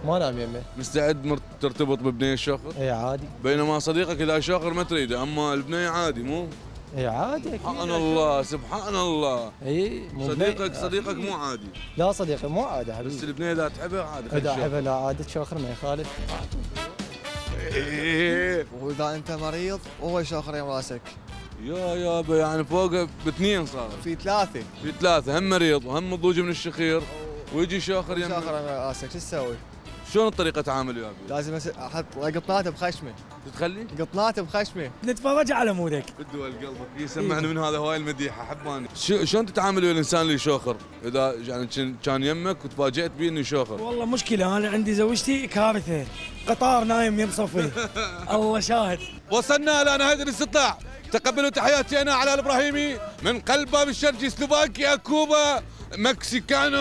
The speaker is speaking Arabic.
ما نام يمه. مستعد ترتبط ببنيه الشوخر؟ اي عادي. بينما صديقك اذا شوخر ما تريده، اما البنيه عادي مو؟ اي عادي اكيد. سبحان الله سبحان الله. اي صديقك مو عادي. لا صديقي مو عادي حبيبي. بس البنيه اذا تحبها عادي. اذا احبها لا عادي شوخر ما يخالف. إيه. واذا انت مريض وهو شاخر يم راسك. يا يابا يعني فوق باثنين صار. في ثلاثه. في ثلاثه، هم مريض وهم مضوج من الشخير ويجي شاخر يم. شاخر يم راسك شو تسوي؟ شلون الطريقه تعامل وياه؟ لازم احط قطناته بخشمه. تخلي؟ قطناته بخشمه. نتفرج على مودك. بدو قلبك يسمعني من هذا هواي المديحه حباني. شلون تتعامل ويا الانسان اللي يشوخر؟ اذا يعني كان يمك وتفاجئت بيه انه يشوخر. والله مشكلة، أنا عندي زوجتي كارثة، قطار نايم يم صفي. الله شاهد. وصلنا الى نهايه الاستطلاع. تقبلوا تحياتي انا علاء الابراهيمي من قلب باب الشرقي، سلوفاكيا، كوبا، مكسيكانو.